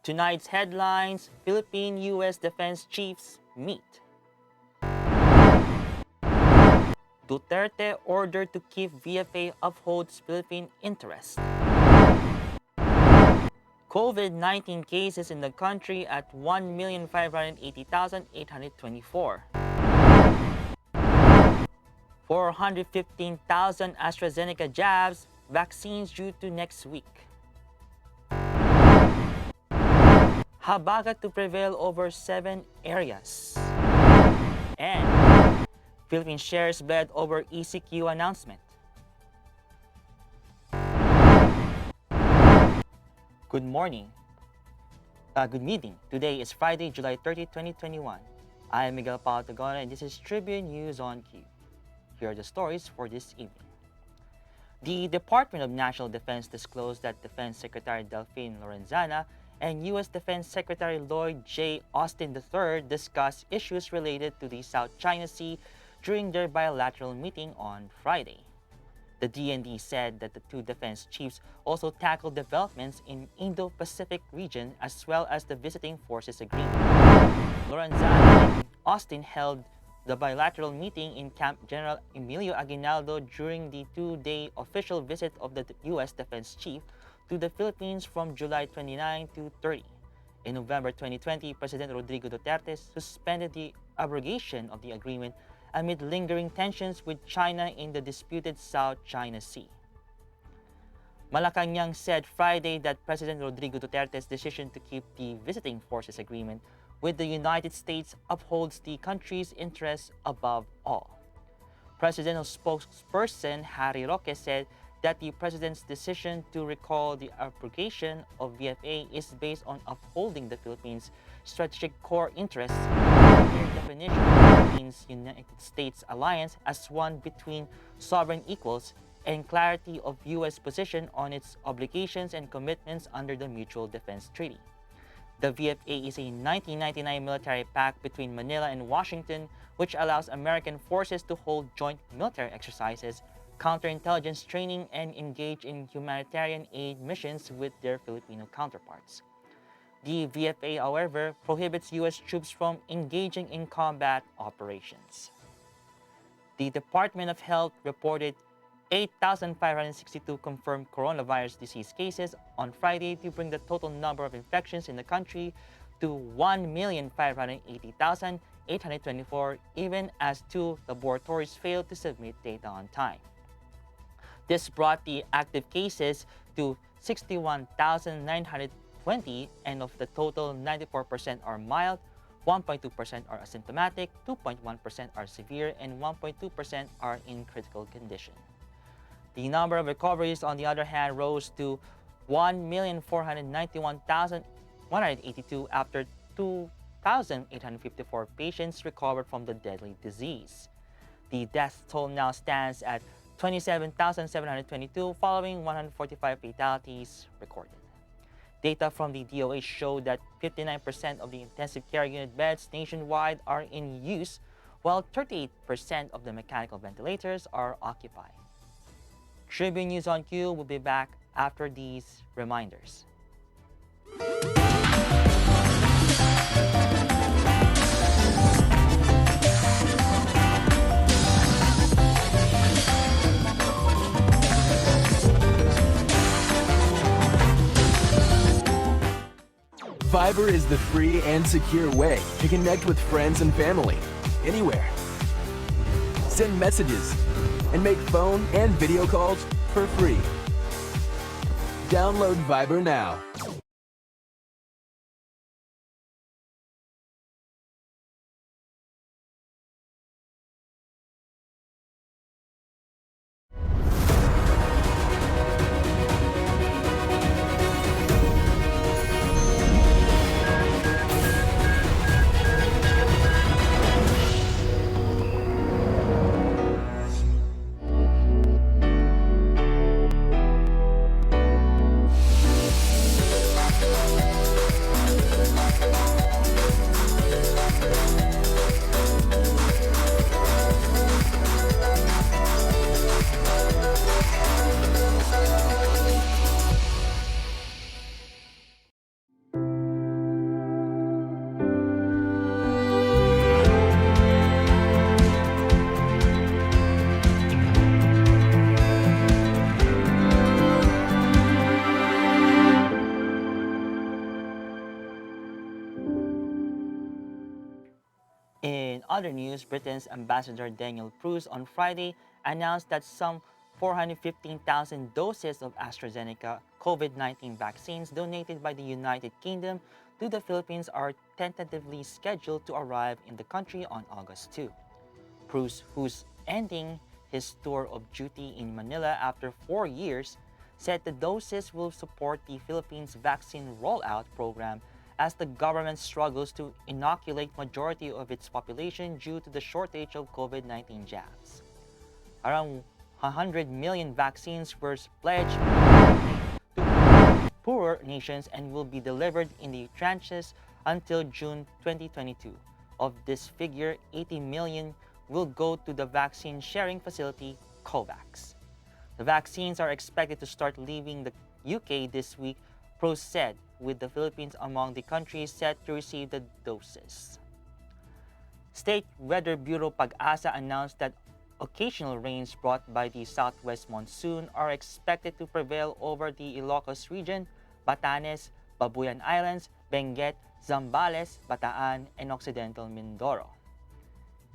Tonight's headlines: Philippine-US defense chiefs meet. Duterte ordered to keep VFA upholds Philippine interest. COVID-19 cases in the country at 1,580,824. 415,000 AstraZeneca jabs, vaccines due to next week. Habagat to prevail over 7 areas. And Philippine shares bled over ECQ announcement. Good morning. Good evening. Today is Friday, July 30, 2021. I am Miguel Paltagona and this is Tribune News on Cue. Here are the stories for this evening. The Department of National Defense disclosed that Defense Secretary Delphine Lorenzana and U.S. Defense Secretary Lloyd J. Austin III discussed issues related to the South China Sea during their bilateral meeting on Friday. The DND said that the two defense chiefs also tackled developments in Indo-Pacific region as well as the Visiting Forces Agreement. Lorenzana and Austin held the bilateral meeting in Camp General Emilio Aguinaldo during the two-day official visit of the U.S. Defense Chief to the Philippines from July 29 to 30. In November 2020, President Rodrigo Duterte suspended the abrogation of the agreement amid lingering tensions with China in the disputed South China Sea. Malacanang said Friday that President Rodrigo Duterte's decision to keep the Visiting Forces Agreement with the United States upholds the country's interests above all. Presidential spokesperson Harry Roque said that the president's decision to recall the abrogation of VFA is based on upholding the Philippines' strategic core interests, clear definition of the Philippines-United States alliance as one between sovereign equals, and clarity of U.S. position on its obligations and commitments under the Mutual Defense Treaty. The VFA is a 1999 military pact between Manila and Washington, which allows American forces to hold joint military exercises, counterintelligence training, and engage in humanitarian aid missions with their Filipino counterparts. The VFA, however, prohibits U.S. troops from engaging in combat operations. The Department of Health reported 8,562 confirmed coronavirus disease cases on Friday to bring the total number of infections in the country to 1,580,824, even as two laboratories failed to submit data on time. This brought the active cases to 61,920, and of the total, 94% are mild, 1.2% are asymptomatic, 2.1% are severe, and 1.2% are in critical condition. The number of recoveries, on the other hand, rose to 1,491,182 after 2,854 patients recovered from the deadly disease. The death toll now stands at 27,722 following 145 fatalities recorded. Data from the DOH showed that 59% of the intensive care unit beds nationwide are in use, while 38% of the mechanical ventilators are occupied. Tribune News on Cue will be back after these reminders. Fiber is the free and secure way to connect with friends and family, anywhere. Send messages and make phone and video calls for free. Download Fiber now. other news, Britain's Ambassador Daniel Pruce on Friday announced that some 415,000 doses of AstraZeneca COVID-19 vaccines donated by the United Kingdom to the Philippines are tentatively scheduled to arrive in the country on August 2. Pruce, who's ending his tour of duty in Manila after 4 years, said the doses will support the Philippines vaccine rollout program as the government struggles to inoculate majority of its population due to the shortage of COVID-19 jabs. Around 100 million vaccines were pledged to poorer nations and will be delivered in the tranches until June 2022. Of this figure, 80 million will go to the vaccine sharing facility COVAX. The vaccines are expected to start leaving the UK this week, Pruce said, with the Philippines among the countries set to receive the doses. State Weather Bureau Pag-asa announced that occasional rains brought by the southwest monsoon are expected to prevail over the Ilocos region, Batanes, Babuyan Islands, Benguet, Zambales, Bataan, and Occidental Mindoro.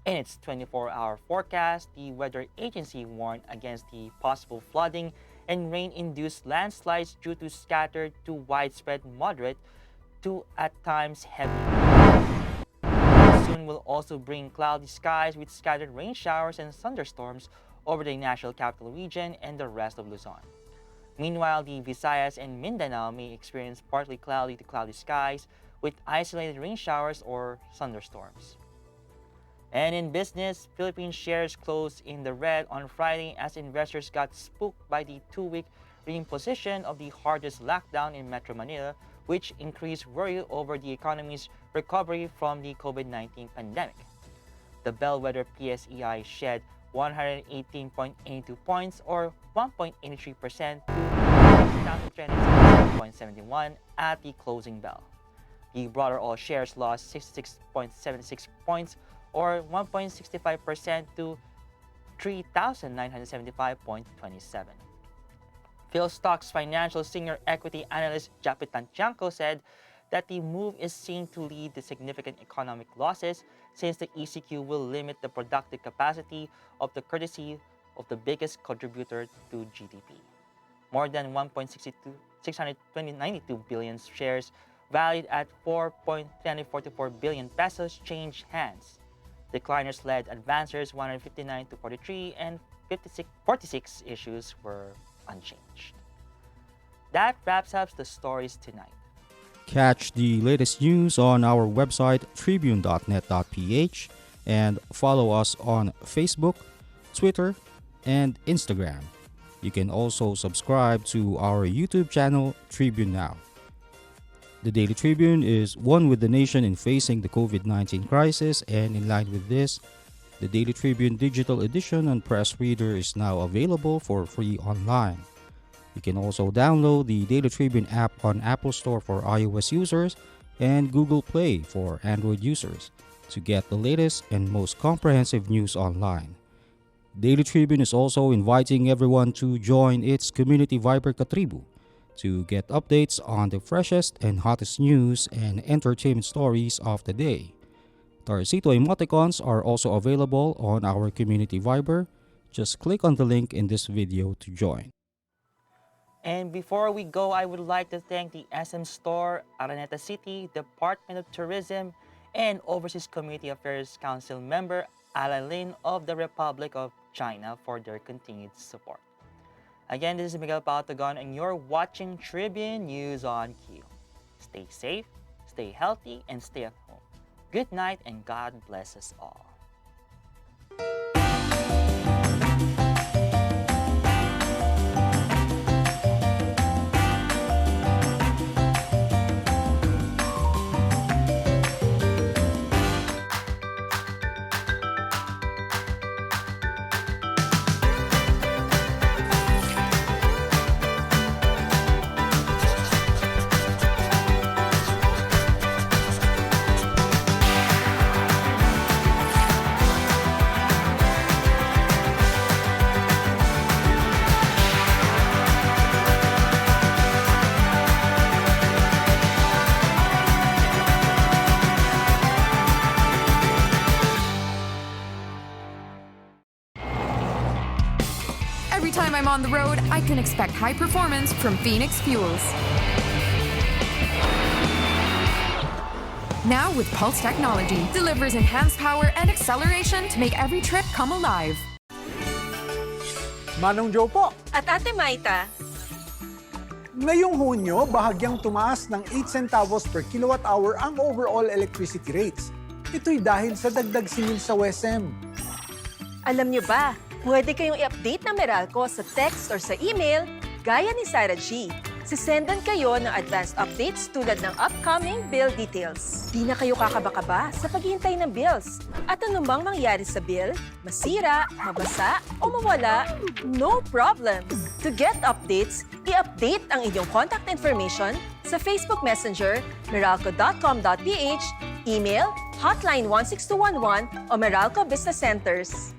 In its 24-hour forecast, the weather agency warned against the possible flooding and rain-induced landslides due to scattered to widespread moderate to at times heavy rain. Monsoon will also bring cloudy skies with scattered rain showers and thunderstorms over the National Capital Region and the rest of Luzon. Meanwhile, the Visayas and Mindanao may experience partly cloudy to cloudy skies with isolated rain showers or thunderstorms. And in business, Philippine shares closed in the red on Friday as investors got spooked by the 2-week reimposition of the hardest lockdown in Metro Manila, which increased worry over the economy's recovery from the COVID-19 pandemic. The bellwether PSEI shed 118.82 points or 1.83% to 6,367.71 at the closing bell. The broader all shares lost 66.76 points or 1.65% to 3,975.27. PhilStock's financial senior equity analyst Japit Tanchanco said that the move is seen to lead to significant economic losses since the ECQ will limit the productive capacity of the courtesy of the biggest contributor to GDP. More than 692 billion shares valued at 4.344 billion pesos changed hands. Decliners led advancers 159 to 43 and 46 issues were unchanged. That wraps up the stories tonight. Catch the latest news on our website tribune.net.ph and follow us on Facebook, Twitter, and Instagram. You can also subscribe to our YouTube channel, Tribune Now. The Daily Tribune is one with the nation in facing the COVID-19 crisis, and in line with this, the Daily Tribune digital edition and press reader is now available for free online. You can also download the Daily Tribune app on Apple Store for iOS users and Google Play for Android users to get the latest and most comprehensive news online. Daily Tribune is also inviting everyone to join its community Viber Katribu to get updates on the freshest and hottest news and entertainment stories of the day. Tarcito emoticons are also available on our community Viber. Just click on the link in this video to join. And before we go, I would like to thank the SM Store, Araneta City, Department of Tourism, and Overseas Community Affairs Council member Alan Lin of the Republic of China for their continued support. Again, this is Miguel Patagon, and you're watching Tribune News on Q. Stay safe, stay healthy, and stay at home. Good night, and God bless us all. I'm on the road, I can expect high performance from Phoenix Fuels. Now with Pulse technology, delivers enhanced power and acceleration to make every trip come alive. Manong Joe po, At Ate Maita, ngayong Hunyo, bahagyang tumaas ng 8 centavos per kilowatt hour ang overall electricity rates. Ito'y dahil sa dagdag singil sa WESM. alam niyo ba, pwede kayong i-update ng Meralco sa text or sa email gaya ni Sarah G. Sisendan kayo ng advanced updates tulad ng upcoming bill details. Di na kayo kakaba-kaba sa paghihintay ng bills. At anumang mangyari sa bill, masira, mabasa, o mawala, no problem. To get updates, i-update ang inyong contact information sa Facebook Messenger, meralco.com.ph, email, hotline 16211 o Meralco Business Centers.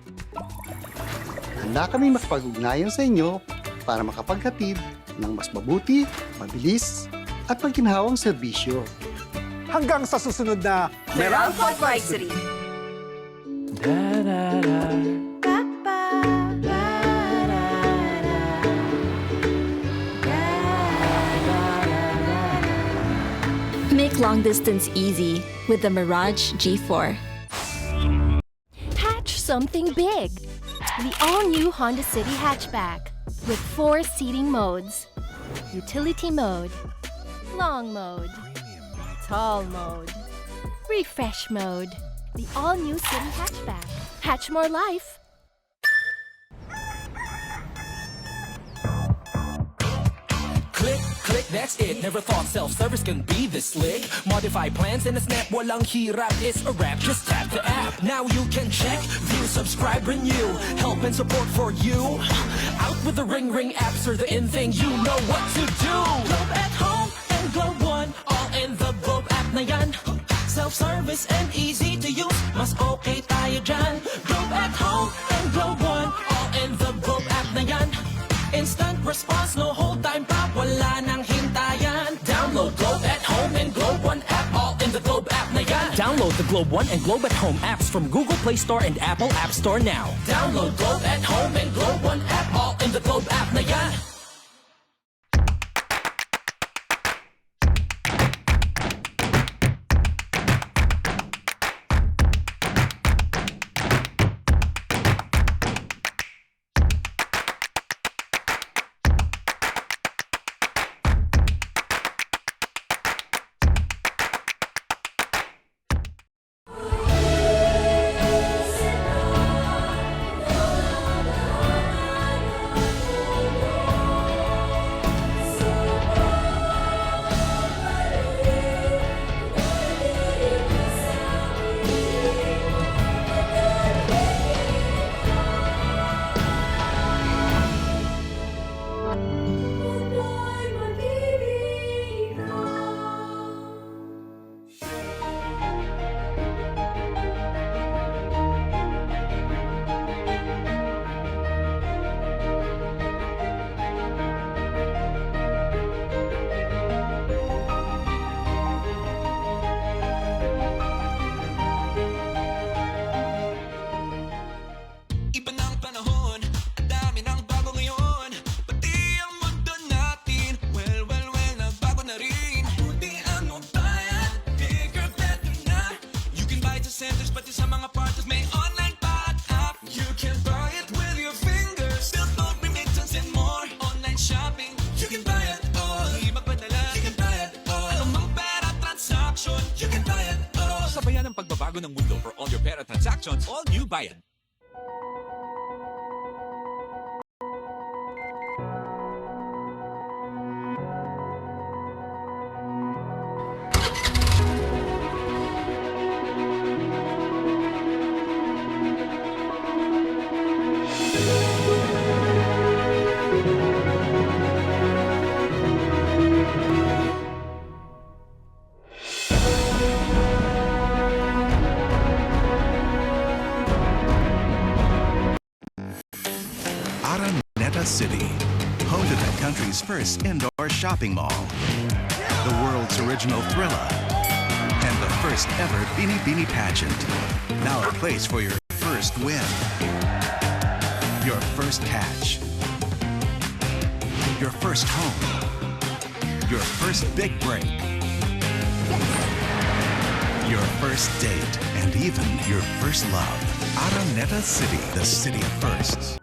Handa kami makipag-ugnayan sa inyo para makapaghatid ng mas mabuti, mabilis, at pagkinhawang serbisyo. Hanggang sa susunod na Meralco Advisory. Make long distance easy with the Mirage G4. Hatch something big. The all-new Honda City hatchback with 4 seating modes. Utility mode, long mode, tall mode, refresh mode. The all-new City hatchback. Hatch more life. Click, click, that's it. Never thought self-service can be this slick. Modify plans in a snap, walang hirap, it's a wrap. Just tap the app. Now you can check, view, subscribe, renew. Help and support for you. Out with the Ring Ring apps or the in thing, you know what to do. Globe at home and Globe One, all in the Globe app na yan. Self-service and easy to use, mas okay tayo dyan. Globe at home and Globe One, all in the Globe app na yan. Instant response, no hold time pa, wala nang hintayan. Download Globe at Home and Globe One app, all in the Globe app na yan. Download the Globe One and Globe at Home apps from Google Play Store and Apple App Store now. Download Globe at Home and Globe One app, all in the Globe app na yan. Pagbabago ng mundo for all your pera transactions, all new Bayan. City, home to the country's first indoor shopping mall, the world's original Thrilla, and the first ever Bini Bini pageant. Now a place for your first win, your first catch, your first home, your first big break, your first date, and even your first love. Araneta City, the city of firsts.